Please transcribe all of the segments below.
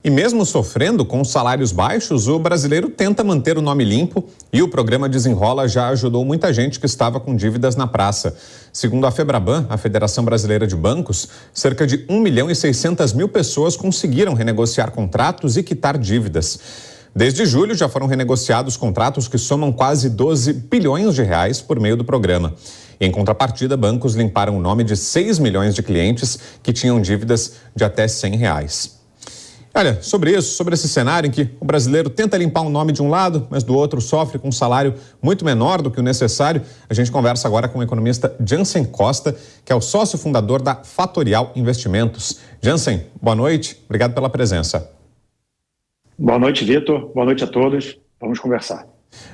E mesmo sofrendo com salários baixos, o brasileiro tenta manter o nome limpo e o programa Desenrola já ajudou muita gente que estava com dívidas na praça. Segundo a Febraban, a Federação Brasileira de Bancos, cerca de 1.600.000 pessoas conseguiram renegociar contratos e quitar dívidas. Desde julho já foram renegociados contratos que somam quase 12 bilhões de reais por meio do programa. Em contrapartida, bancos limparam o nome de 6 milhões de clientes que tinham dívidas de até R$100. Olha, sobre esse cenário em que o brasileiro tenta limpar o nome de um lado, mas do outro sofre com um salário muito menor do que o necessário, a gente conversa agora com o economista Jansen Costa, que é o sócio fundador da Fatorial Investimentos. Jansen, boa noite, obrigado pela presença. Boa noite, Vitor, boa noite a todos, vamos conversar.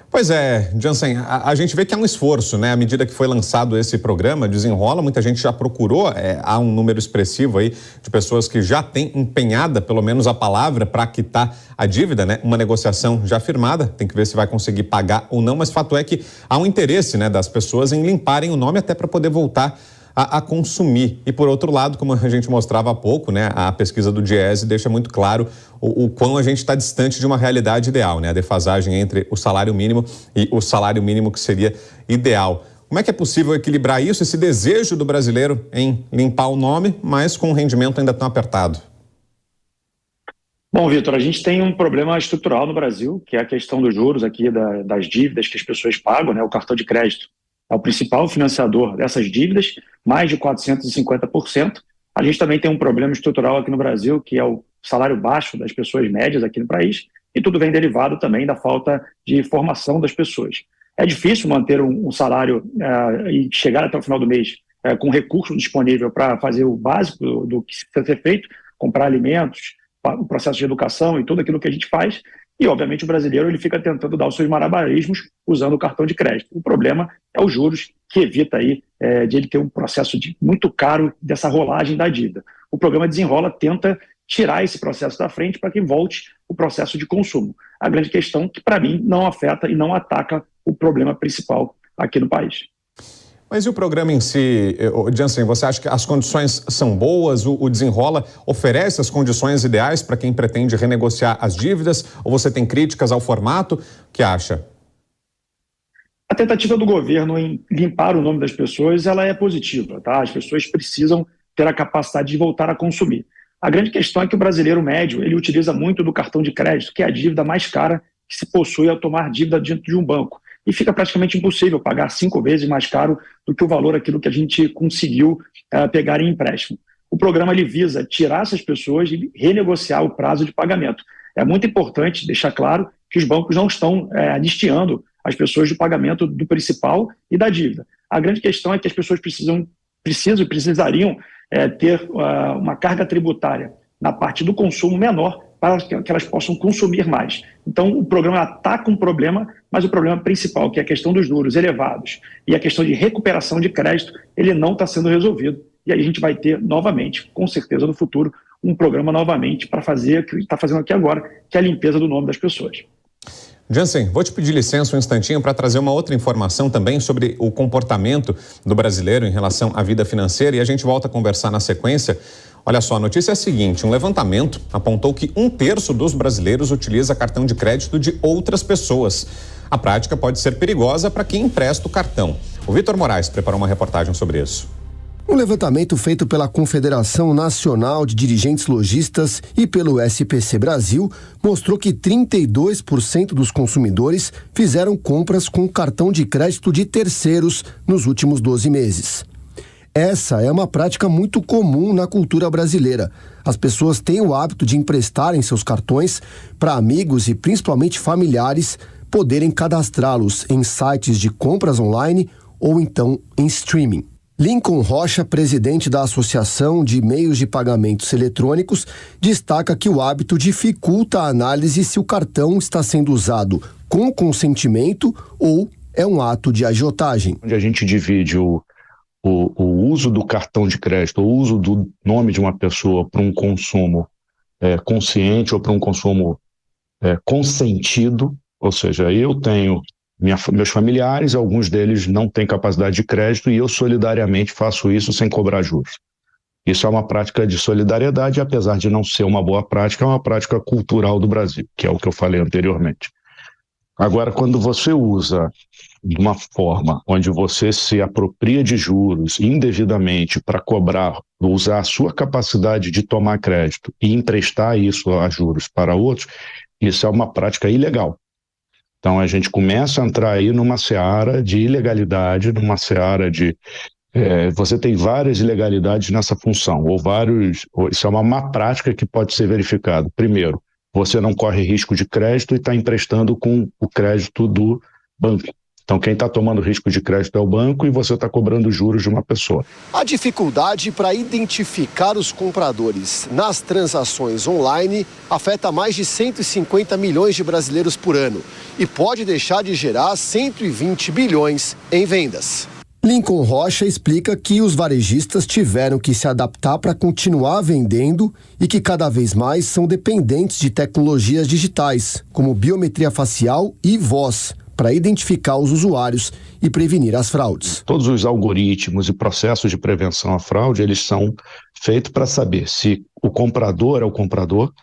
Pois é, Jansen, a gente vê que há um esforço, né? À medida que foi lançado esse programa, Desenrola, muita gente já procurou, há um número expressivo aí de pessoas que já têm empenhada, pelo menos a palavra, para quitar a dívida, né? Uma negociação já firmada, tem que ver se vai conseguir pagar ou não, mas fato é que há um interesse, né, das pessoas em limparem o nome até para poder voltar a consumir. E por outro lado, como a gente mostrava há pouco, né, a pesquisa do Diese deixa muito claro o quão a gente está distante de uma realidade ideal, né, a defasagem entre o salário mínimo e o salário mínimo que seria ideal. Como é que é possível equilibrar isso, esse desejo do brasileiro em limpar o nome, mas com o rendimento ainda tão apertado? Bom, Vitor, a gente tem um problema estrutural no Brasil, que é a questão dos juros aqui, das dívidas que as pessoas pagam, né, o cartão de crédito é o principal financiador dessas dívidas, mais de 450%. A gente também tem um problema estrutural aqui no Brasil, que é o salário baixo das pessoas médias aqui no país, e tudo vem derivado também da falta de formação das pessoas. É difícil manter um salário e chegar até o final do mês com recurso disponível para fazer o básico do que precisa ser feito, comprar alimentos, o processo de educação e tudo aquilo que a gente faz. E, obviamente, o brasileiro ele fica tentando dar os seus malabarismos usando o cartão de crédito. O problema é os juros, que evita aí de ele ter um processo muito caro dessa rolagem da dívida. O programa Desenrola tenta tirar esse processo da frente para que volte o processo de consumo. A grande questão que, para mim, não afeta e não ataca o problema principal aqui no país. Mas e o programa em si, Jansen, você acha que as condições são boas? O Desenrola oferece as condições ideais para quem pretende renegociar as dívidas? Ou você tem críticas ao formato? O que acha? A tentativa do governo em limpar o nome das pessoas, ela é positiva, tá? As pessoas precisam ter a capacidade de voltar a consumir. A grande questão é que o brasileiro médio, ele utiliza muito do cartão de crédito, que é a dívida mais cara que se possui ao tomar dívida dentro de um banco. E fica praticamente impossível pagar 5 vezes mais caro do que o valor aquilo que a gente conseguiu pegar em empréstimo. O programa ele visa tirar essas pessoas e renegociar o prazo de pagamento. É muito importante deixar claro que os bancos não estão anistiando as pessoas do pagamento do principal e da dívida. A grande questão é que as pessoas precisariam ter uma carga tributária na parte do consumo menor para que elas possam consumir mais. Então, o programa ataca um problema, mas o problema principal, que é a questão dos juros elevados e a questão de recuperação de crédito, ele não está sendo resolvido. E aí a gente vai ter novamente, com certeza no futuro, um programa novamente para fazer o que está fazendo aqui agora, que é a limpeza do nome das pessoas. Jansen, vou te pedir licença um instantinho para trazer uma outra informação também sobre o comportamento do brasileiro em relação à vida financeira e a gente volta a conversar na sequência. Olha só, a notícia é a seguinte, um levantamento apontou que 1/3 dos brasileiros utiliza cartão de crédito de outras pessoas. A prática pode ser perigosa para quem empresta o cartão. O Vitor Moraes preparou uma reportagem sobre isso. Um levantamento feito pela Confederação Nacional de Dirigentes Lojistas e pelo SPC Brasil mostrou que 32% dos consumidores fizeram compras com cartão de crédito de terceiros nos últimos 12 meses. Essa é uma prática muito comum na cultura brasileira. As pessoas têm o hábito de emprestarem seus cartões para amigos e principalmente familiares poderem cadastrá-los em sites de compras online ou então em streaming. Lincoln Rocha, presidente da Associação de Meios de Pagamentos Eletrônicos, destaca que o hábito dificulta a análise se o cartão está sendo usado com consentimento ou é um ato de agiotagem. Onde a gente divide o uso do cartão de crédito, o uso do nome de uma pessoa para um consumo consciente ou para um consumo consentido, ou seja, eu tenho meus familiares, alguns deles não têm capacidade de crédito e eu solidariamente faço isso sem cobrar juros. Isso é uma prática de solidariedade, apesar de não ser uma boa prática, é uma prática cultural do Brasil, que é o que eu falei anteriormente. Agora, quando você usa de uma forma onde você se apropria de juros indevidamente para cobrar, usar a sua capacidade de tomar crédito e emprestar isso a juros para outros, isso é uma prática ilegal. Então, a gente começa a entrar aí numa seara de ilegalidade, numa seara de... você tem várias ilegalidades nessa função, isso é uma má prática que pode ser verificada. Primeiro, você não corre risco de crédito e está emprestando com o crédito do banco. Então, quem está tomando risco de crédito é o banco e você está cobrando juros de uma pessoa. A dificuldade para identificar os compradores nas transações online afeta mais de 150 milhões de brasileiros por ano e pode deixar de gerar 120 bilhões em vendas. Lincoln Rocha explica que os varejistas tiveram que se adaptar para continuar vendendo e que cada vez mais são dependentes de tecnologias digitais, como biometria facial e voz, para identificar os usuários e prevenir as fraudes. Todos os algoritmos e processos de prevenção à fraude, eles são feitos para saber se o comprador é o comprador,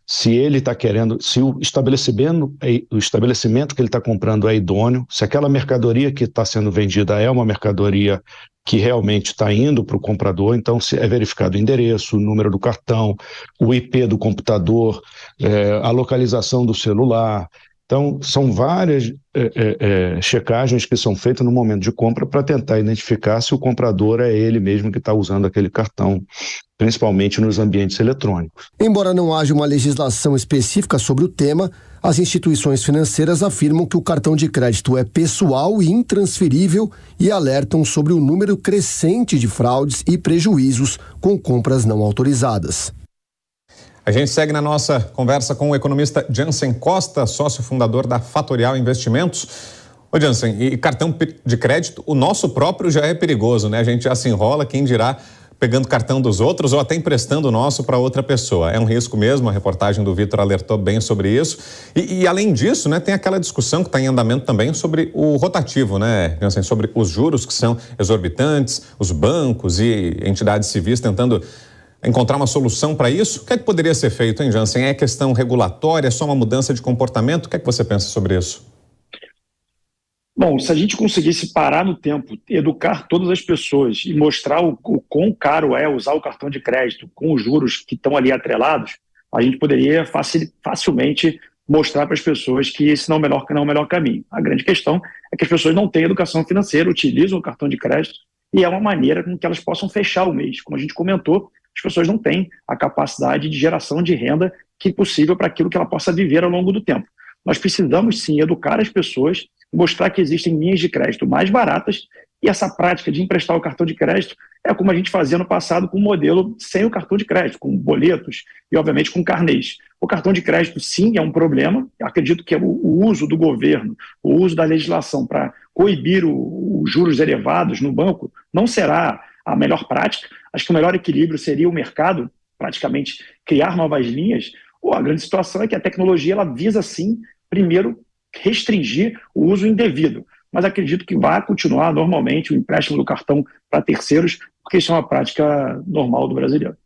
se ele está querendo, se o estabelecimento que ele está comprando é idôneo, se aquela mercadoria que está sendo vendida é uma mercadoria que realmente está indo para o comprador, então se é verificado o endereço, o número do cartão, o IP do computador, a localização do celular. Então, são várias checagens que são feitas no momento de compra para tentar identificar se o comprador é ele mesmo que está usando aquele cartão, principalmente nos ambientes eletrônicos. Embora não haja uma legislação específica sobre o tema, as instituições financeiras afirmam que o cartão de crédito é pessoal e intransferível e alertam sobre o número crescente de fraudes e prejuízos com compras não autorizadas. A gente segue na nossa conversa com o economista Jansen Costa, sócio fundador da Fatorial Investimentos. Ô Jansen, e cartão de crédito, o nosso próprio já é perigoso, né? A gente já se enrola, quem dirá pegando cartão dos outros ou até emprestando o nosso para outra pessoa. É um risco mesmo, a reportagem do Vitor alertou bem sobre isso. E além disso, né, tem aquela discussão que está em andamento também sobre o rotativo, né, Jansen, sobre os juros que são exorbitantes, os bancos e entidades civis tentando encontrar uma solução para isso. O que é que poderia ser feito, hein, Jansen? É questão regulatória, é só uma mudança de comportamento? O que é que você pensa sobre isso? Bom, se a gente conseguisse parar no tempo, educar todas as pessoas e mostrar o quão caro é usar o cartão de crédito com os juros que estão ali atrelados, a gente poderia facilmente mostrar para as pessoas que esse não é o melhor caminho. A grande questão é que as pessoas não têm educação financeira, utilizam o cartão de crédito e é uma maneira com que elas possam fechar o mês. Como a gente comentou, as pessoas não têm a capacidade de geração de renda que é possível para aquilo que ela possa viver ao longo do tempo. Nós precisamos, sim, educar as pessoas, mostrar que existem linhas de crédito mais baratas e essa prática de emprestar o cartão de crédito é como a gente fazia no passado com o modelo sem o cartão de crédito, com boletos e, obviamente, com carnês. O cartão de crédito, sim, é um problema. Eu acredito que o uso do governo, o uso da legislação para coibir os juros elevados no banco não será a melhor prática. Acho que o melhor equilíbrio seria o mercado praticamente criar novas linhas. A grande situação é que a tecnologia ela visa, sim, primeiro, restringir o uso indevido. Mas acredito que vai continuar normalmente o empréstimo do cartão para terceiros, porque isso é uma prática normal do brasileiro.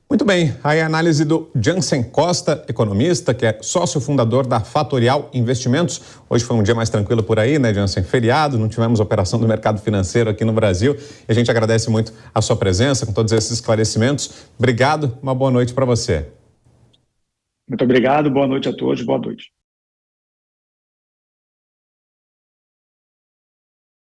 Muito bem, aí a análise do Jansen Costa, economista, que é sócio fundador da Fatorial Investimentos. Hoje foi um dia mais tranquilo por aí, né, Jansen? Feriado, não tivemos operação do mercado financeiro aqui no Brasil e a gente agradece muito a sua presença com todos esses esclarecimentos. Obrigado, uma boa noite para você. Muito obrigado, boa noite a todos, boa noite.